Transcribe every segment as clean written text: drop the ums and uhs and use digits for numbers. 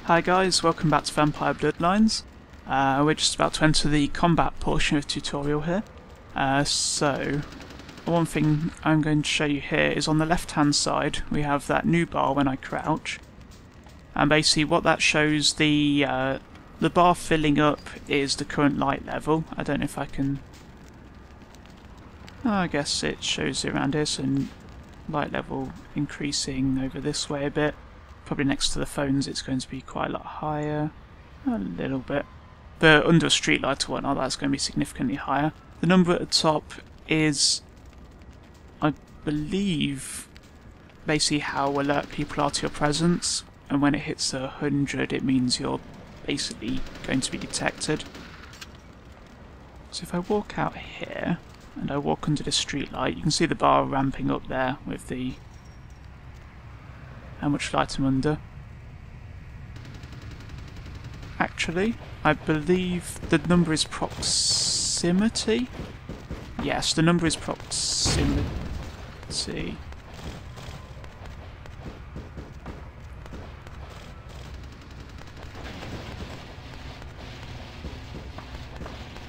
Hi guys, welcome back to Vampire Bloodlines. We're just about to enter the combat portion of the tutorial here. So, one thing I'm going to show you here is on the left hand side we have that new bar when I crouch. And basically what that shows, the bar filling up is the current light level. I don't know if I can... I guess it shows it around here, so light level increasing over this way a bit. Probably next to the phones it's going to be quite a lot higher. A little bit. But under a street light or whatnot that's going to be significantly higher. The number at the top is, I believe, basically how alert people are to your presence. And when it hits 100 it means you're basically going to be detected. So if I walk out here and I walk under the street light, you can see the bar ramping up there with the how much light I'm under. Actually, I believe the number is proximity. Yes, the number is proximity.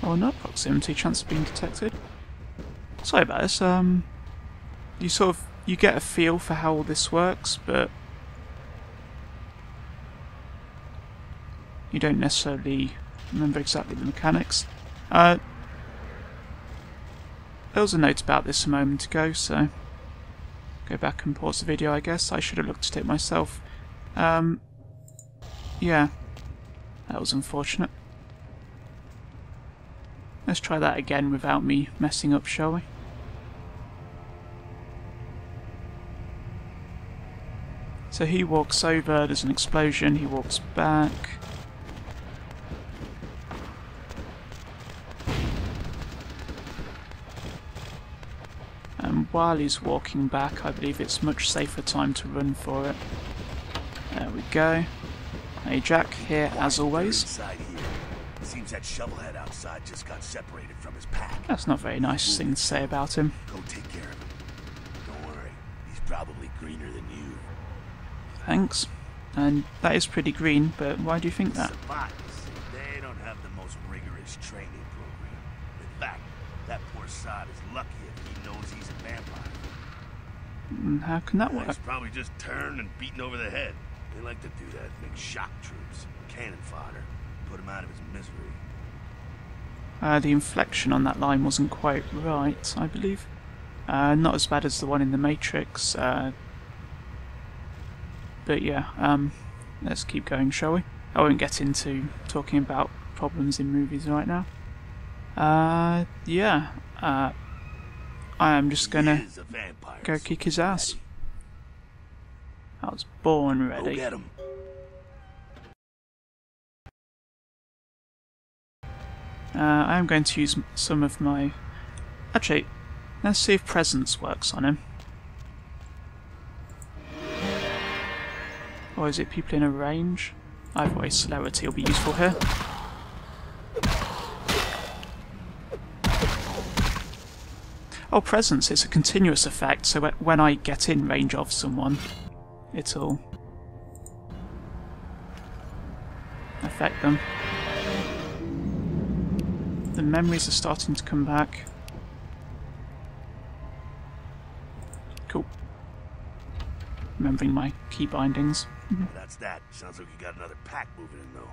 Oh, not proximity, chance of being detected. Sorry about this. You get a feel for how all this works, but you don't necessarily remember exactly the mechanics. There was a note about this a moment ago, so go back and pause the video, I guess. I should have looked at it myself. Yeah, that was unfortunate. Let's try that again without me messing up, shall we? So he walks over, there's an explosion, he walks back. And while he's walking back, I believe it's much safer time to run for it. There we go. Hey Jack, here as always. Seems that shovelhead outside just got separated from his pack. That's not a very nice thing to say about him. Go take care of him. Don't worry, he's probably greener than you. Thanks. And that is pretty green, but why do you think that? They don't have the most rigorous training program. In fact, that poor sod is lucky if he knows he's a vampire. How can that work? He's probably just turned and beaten over the head. They like to do that, make shock troops, cannon fodder, put him out of his misery. The inflection on that line wasn't quite right, I believe. Not as bad as the one in the Matrix. But yeah, let's keep going, shall we? I won't get into talking about problems in movies right now. Yeah. I am just gonna go kick his ass. I was born ready. Go get him. I am going to use some of my... Actually, let's see if presence works on him. Or is it people in a range? Either way, celerity will be useful here. Oh, presence, it's a continuous effect, so when I get in range of someone, it'll affect them. The memories are starting to come back. Cool. Remembering my key bindings. That's that. Sounds like you got another pack moving in, though.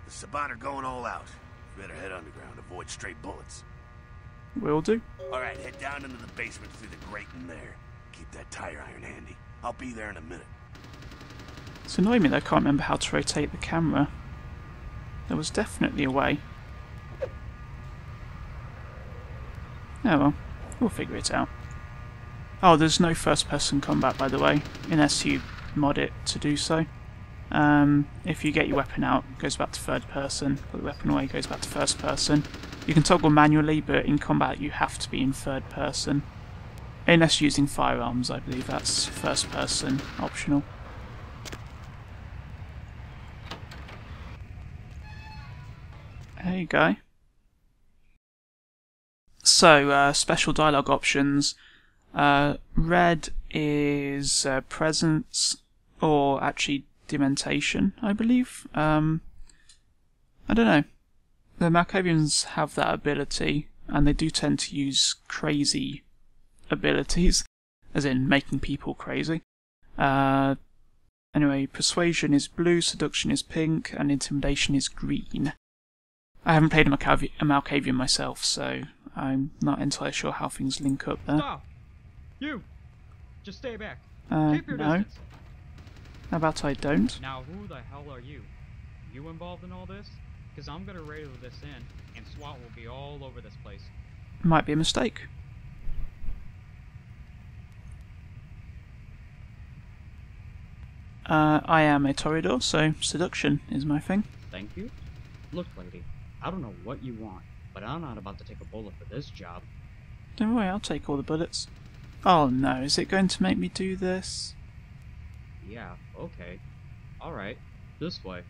The Saban are going all out. You better head underground. Avoid straight bullets. Will do. Alright, head down into the basement through the grate in there. Keep that tire iron handy. I'll be there in a minute. It's annoying me that I can't remember how to rotate the camera. There was definitely a way. Oh well, we'll figure it out. Oh, there's no first-person combat, by the way, unless you mod it to do so. If you get your weapon out, it goes back to third person. Put the weapon away, it goes back to first person. You can toggle manually, but in combat you have to be in third person. Unless using firearms, I believe that's first person optional. Hey guy. So, special dialogue options. Red is presence, or actually dementation, I believe. I don't know. The Malkavians have that ability, and they do tend to use crazy abilities, as in making people crazy. Anyway, persuasion is blue, seduction is pink, and intimidation is green. I haven't played a Malkavian myself, so I'm not entirely sure how things link up there. Stop! You! Just stay back. Keep your No. distance. How about I don't? Now who the hell are you? You involved in all this? Because I'm gonna radio this in, and SWAT will be all over this place. Might be a mistake. I am a Toreador, so seduction is my thing. Thank you. Look, lady, I don't know what you want, but I'm not about to take a bullet for this job. Don't worry, I'll take all the bullets. Oh no, is it going to make me do this? Yeah, okay. Alright, this way.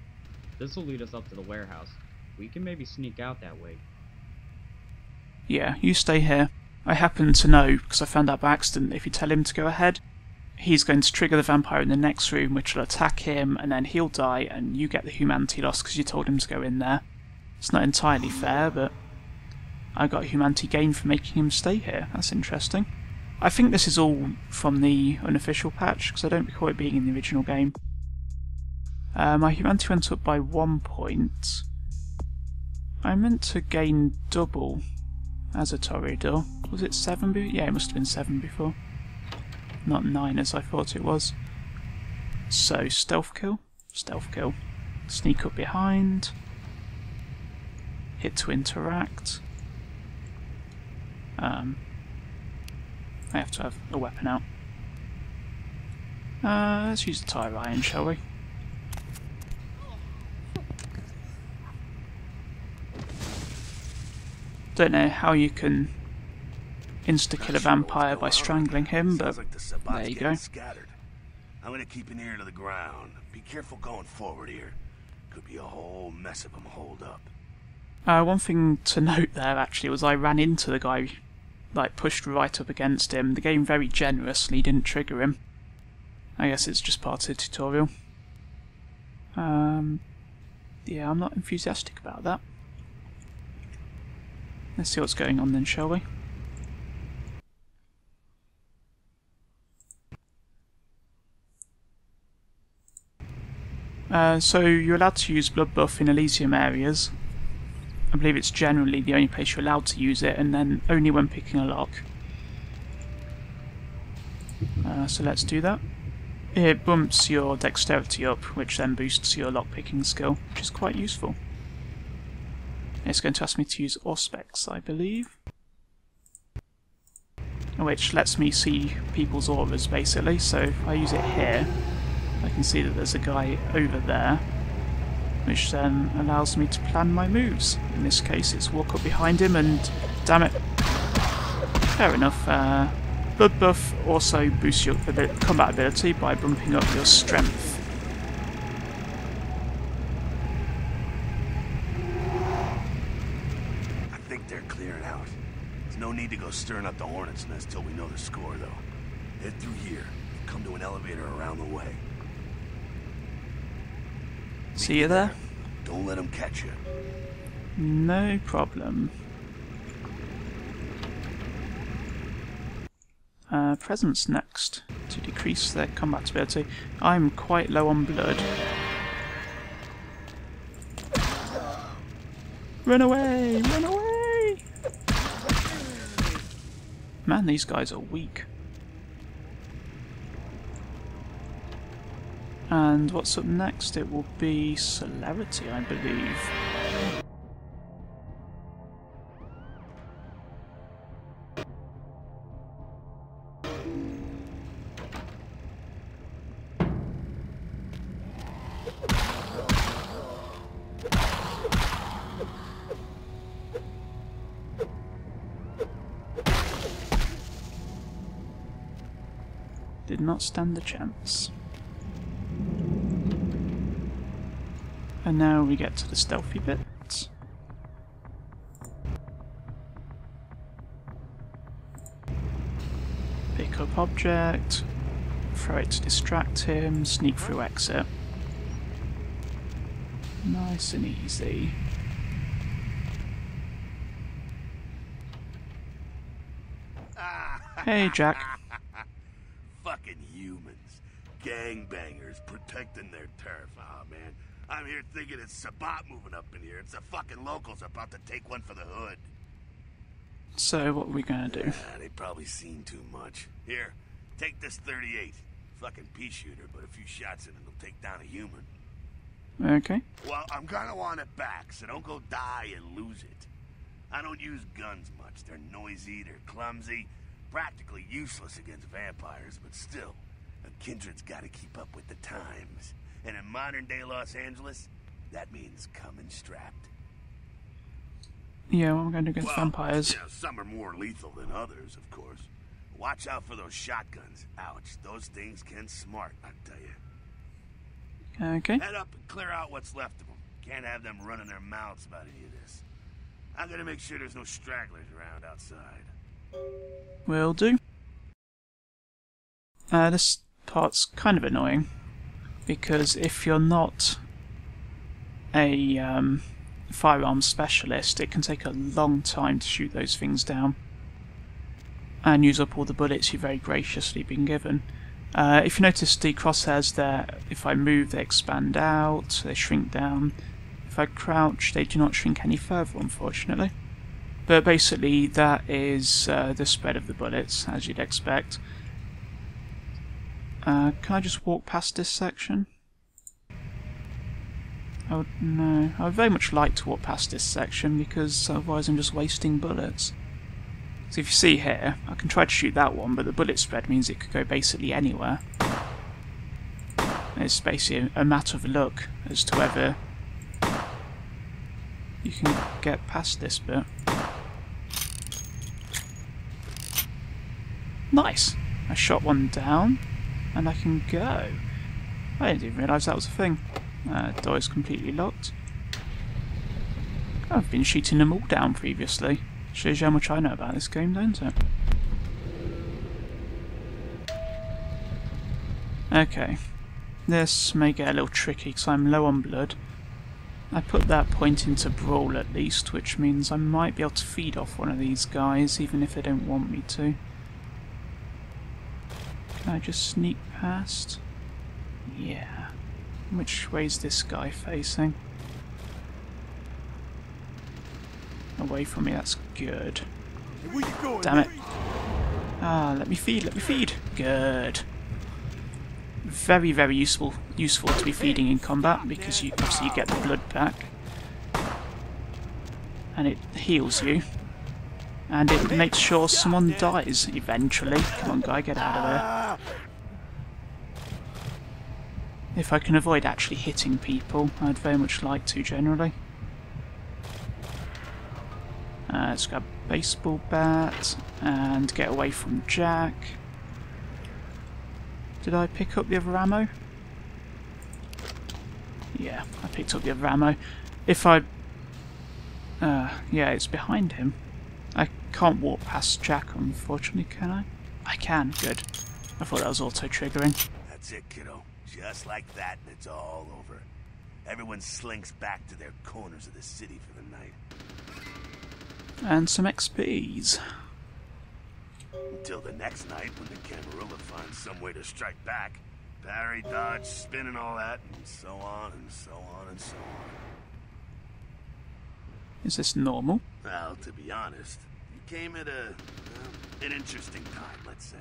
This'll lead us up to the warehouse. We can maybe sneak out that way. Yeah, you stay here. I happen to know, because I found out by accident, that if you tell him to go ahead, he's going to trigger the vampire in the next room, which will attack him, and then he'll die, and you get the humanity loss because you told him to go in there. It's not entirely fair, but I got a humanity gain for making him stay here. That's interesting. I think this is all from the unofficial patch, because I don't recall it being in the original game. My humanity went up by 1 point. I meant to gain double as a Toreador. Was it 7 before? Yeah, it must have been 7 before. Not 9 as I thought it was. So, stealth kill. Stealth kill. Sneak up behind. Hit to interact. I have to have a weapon out. Let's use the tire iron, shall we? Don't know how you can insta-kill a vampire by strangling him, but there you go. I'm gonna keep an ear to the ground. Be careful going forward here. Could be a whole mess of them holed up. One thing to note there actually was I ran into the guy, like pushed right up against him. The game very generously didn't trigger him. I guess it's just part of the tutorial. Yeah, I'm not enthusiastic about that. Let's see what's going on then, shall we? So you're allowed to use blood buff in Elysium areas. I believe it's generally the only place you're allowed to use it, and then only when picking a lock. So let's do that. It bumps your dexterity up, which then boosts your lock-picking skill, which is quite useful. It's going to ask me to use Auspex, I believe. Which lets me see people's auras, basically. So if I use it here, I can see that there's a guy over there, which then allows me to plan my moves. In this case, it's walk up behind him and... damn it. Fair enough. Blood buff also boosts your combat ability by bumping up your strength. I think they're clearing out. There's no need to go stirring up the hornet's nest till we know the score, though. Head through here. Come to an elevator around the way. See you there? Don't let them catch you. No problem. Presence next, to decrease their combat ability. I'm quite low on blood. Run away! Run away! Man, these guys are weak. And what's up next? It will be Celerity, I believe. Did not stand a chance. And now we get to the stealthy bit. Pick up object, throw it to distract him, sneak through exit. Nice and easy. Hey, Jack. Fucking humans. Gangbangers protecting their turf. Oh, man. I'm here thinking it's Sabat moving up in here. It's the fucking locals about to take one for the hood. So, what are we gonna do? They've probably seen too much. Here, take this 38. Fucking pea shooter, but a few shots in it will take down a human. Okay. Well, I'm gonna want it back, so don't go die and lose it. I don't use guns much. They're noisy, they're clumsy, practically useless against vampires, but still, a kindred's gotta keep up with the times. And in modern-day Los Angeles, that means coming strapped. Yeah, what am I going to do against vampires? Yeah, some are more lethal than others, of course. Watch out for those shotguns. Ouch, those things can smart, I tell you. Okay. Head up and clear out what's left of them. Can't have them running their mouths about any of this. I'm gonna make sure there's no stragglers around outside. Will do. This part's kind of annoying, because if you're not a firearms specialist, it can take a long time to shoot those things down and use up all the bullets you've very graciously been given. If you notice the crosshairs there, if I move they expand out, they shrink down. If I crouch they do not shrink any further, unfortunately. But basically that is the spread of the bullets, as you'd expect. Can I just walk past this section? Oh no, I would very much like to walk past this section because otherwise I'm just wasting bullets. So if you see here, I can try to shoot that one, but the bullet spread means it could go basically anywhere. It's basically a matter of luck as to whether you can get past this bit. Nice! I shot one down, and I can go. I didn't even realise that was a thing. Door is completely locked. I've been shooting them all down previously. Shows you how much I know about this game, don't it? Okay. This may get a little tricky because I'm low on blood. I put that point into brawl at least, which means I might be able to feed off one of these guys even if they don't want me to. Can I just sneak past? Yeah. Which way's this guy facing? Away from me, that's good. Damn it. Ah, let me feed. Good. Very, very useful to be feeding in combat because you obviously you get the blood back. And it heals you. And it makes sure someone dies eventually. Come on guy, get out of there. If I can avoid actually hitting people, I'd very much like to generally. Let's grab a baseball bat and get away from Jack. Did I pick up the other ammo? Yeah, I picked up the other ammo. If I... yeah, it's behind him. I can't walk past Jack, unfortunately, can I? I can, good. I thought that was auto-triggering. That's it, kiddo. Just like that, and it's all over. Everyone slinks back to their corners of the city for the night. And some XPs. Until the next night when the Camarilla finds some way to strike back. Parry, dodge, spin and all that, and so on and so on and so on. Is this normal? Well, to be honest, you came at an interesting time, let's say.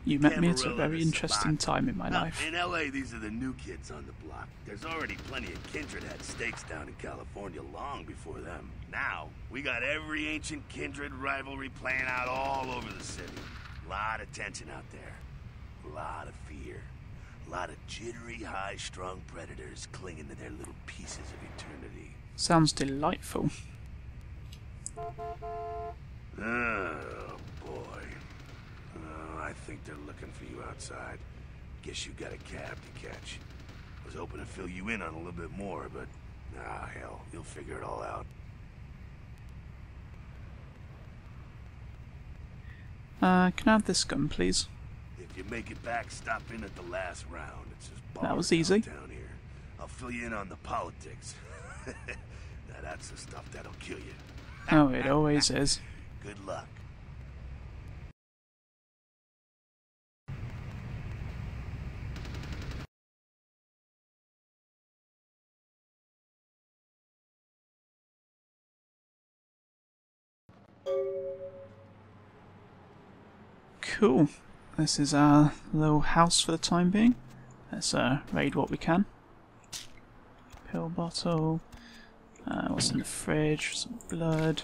You met me at a very interesting time in my life. In LA, these are the new kids on the block. There's already plenty of kindred had stakes down in California long before them. Now, we got every ancient kindred rivalry playing out all over the city. A lot of tension out there. A lot of fear. A lot of jittery, high-strung predators clinging to their little pieces of eternity. Sounds delightful. Oh, boy. I think they're looking for you outside. Guess you got a cab to catch. Was hoping to fill you in on a little bit more, but... ah, hell, you'll figure it all out. Can I have this gun, please? If you make it back, stop in at the last round. It's just that was easy. Down here. I'll fill you in on the politics. Now that's the stuff that'll kill you. Oh, it always is. Good luck. Cool. This is our little house for the time being. Let's raid what we can. Pill bottle. What's in the fridge? Some blood.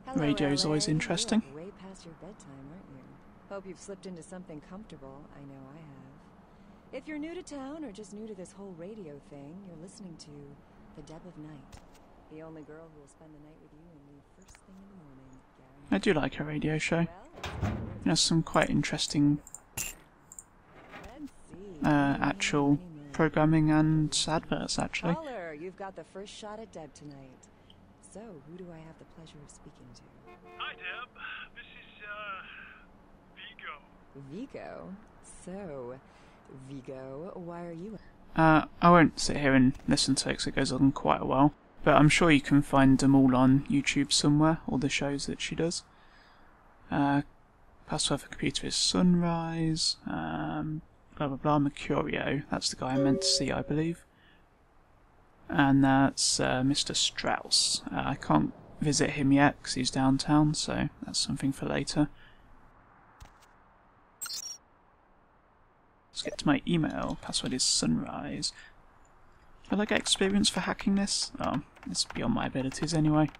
Hello, Radio is always LA. interesting. You're way past your bedtime, aren't you? Hope you've slipped into something comfortable. I know I have. If you're new to town or just new to this whole radio thing, you're listening to The Deb of Night. The only girl who will spend the night with you and leave first thing in the morning. I do like her radio show. It has some quite interesting actual programming and adverts, actually. Caller, you've got the first shot at Deb tonight. So, who do I have the pleasure of speaking to? Hi, Deb. This is, Vigo. Vigo? So, Vigo, why are you... I won't sit here and listen to it because it goes on quite a while. But I'm sure you can find them all on YouTube somewhere, all the shows that she does. Password for computer is Sunrise, blah blah blah, Mercurio, that's the guy I meant to see, I believe. And that's Mr. Strauss. I can't visit him yet because he's downtown, so that's something for later. Let's get to my email, password is Sunrise. Will I get experience for hacking this? Oh, it's beyond my abilities anyway.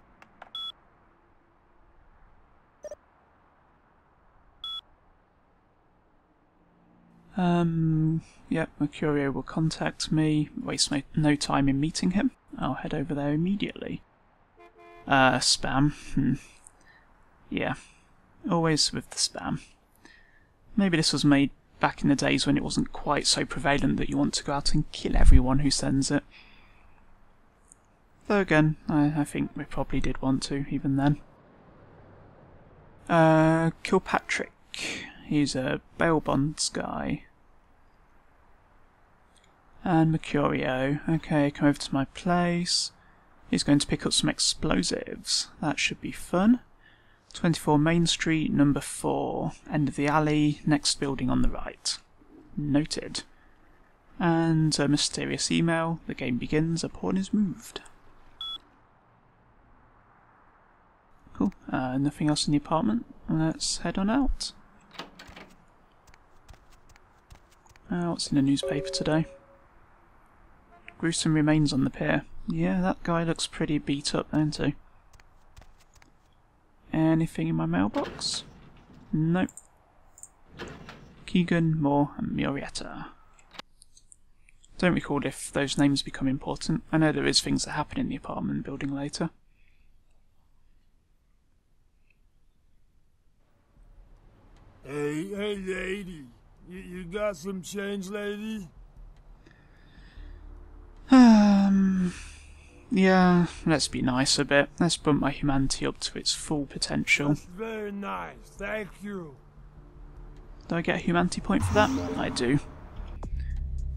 Yep, Mercurio will contact me. Waste no time in meeting him. I'll head over there immediately. Spam. Yeah, always with the spam. Maybe this was made back in the days when it wasn't quite so prevalent that you want to go out and kill everyone who sends it. Though again, I think we probably did want to, even then. Kilpatrick. He's a bail bonds guy. And Mercurio. Okay, come over to my place. He's going to pick up some explosives. That should be fun. 24 Main Street, number 4. End of the alley, next building on the right. Noted. And a mysterious email. The game begins, a pawn is moved. Cool. Nothing else in the apartment. Let's head on out. What's in the newspaper today? Gruesome remains on the pier. Yeah, that guy looks pretty beat up, don't he? Anything in my mailbox? Nope. Keegan, Moore, and Murietta. Don't recall if those names become important. I know there is things that happen in the apartment building later. Hey, lady. You got some change, lady? Yeah, let's be nice a bit. Let's bump my humanity up to its full potential. That's very nice, thank you. Do I get a humanity point for that? I do.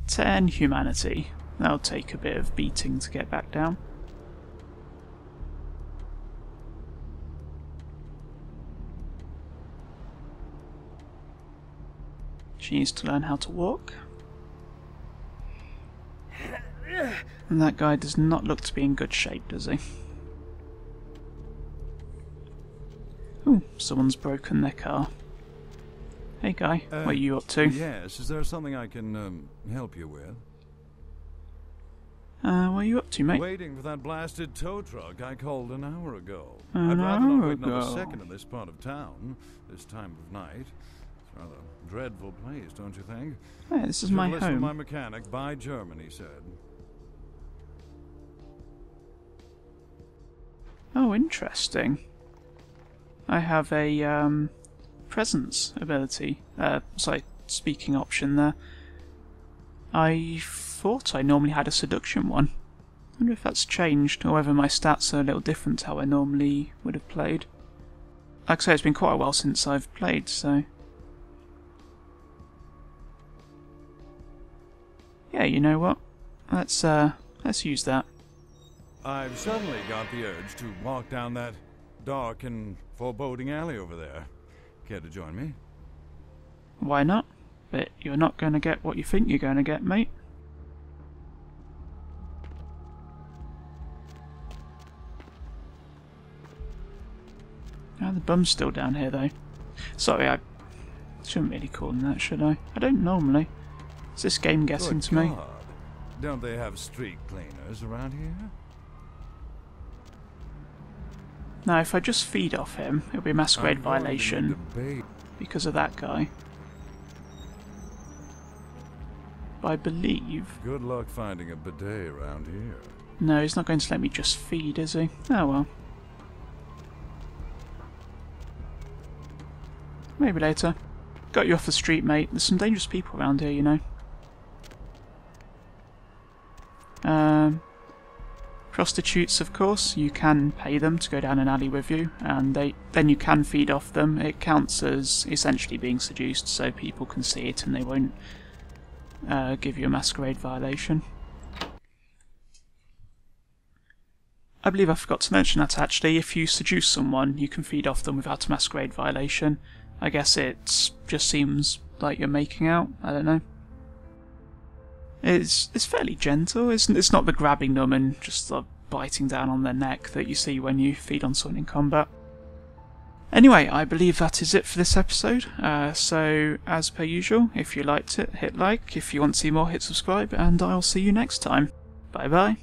10 humanity. That'll take a bit of beating to get back down. She needs to learn how to walk. And that guy does not look to be in good shape, does he? Ooh, someone's broken their car. Hey guy, what are you up to? Yes, is there something I can help you with? What are you up to, mate? Waiting for that blasted tow truck I called an hour ago. An I'd rather not hour wait another ago. second in this part of town, this time of night. It's a rather dreadful place, don't you think? Hey, this is Should my listen to home. my mechanic by German, he said. Oh, interesting. I have a presence ability, speaking option there. I thought I normally had a seduction one. I wonder if that's changed, or whether my stats are a little different to how I normally would have played. Like I say, it's been quite a while since I've played, so... Yeah, you know what? let's use that. I've suddenly got the urge to walk down that dark and foreboding alley over there. Care to join me? Why not? But you're not going to get what you think you're going to get, mate. Ah, the bum's still down here, though. Sorry, I shouldn't really call him that, should I? I don't normally. Is this game guessing to me? God. Don't they have street cleaners around here? Now, if I just feed off him, it'll be a Masquerade I'm going to violation need a bait. because of that guy. But I believe... Good luck finding a bidet around here. No, he's not going to let me just feed, is he? Oh well. Maybe later. Got you off the street, mate. There's some dangerous people around here, you know. Prostitutes, of course. You can pay them to go down an alley with you, and then you can feed off them. It counts as essentially being seduced, so people can see it and they won't give you a Masquerade violation. I believe I forgot to mention that actually. If you seduce someone, you can feed off them without a Masquerade violation. I guess it just seems like you're making out. I don't know. It's fairly gentle. It's not the grabbing them and just biting down on their neck that you see when you feed on someone in combat. Anyway, I believe that is it for this episode. So, as per usual, if you liked it, hit like. If you want to see more, hit subscribe, and I'll see you next time. Bye bye.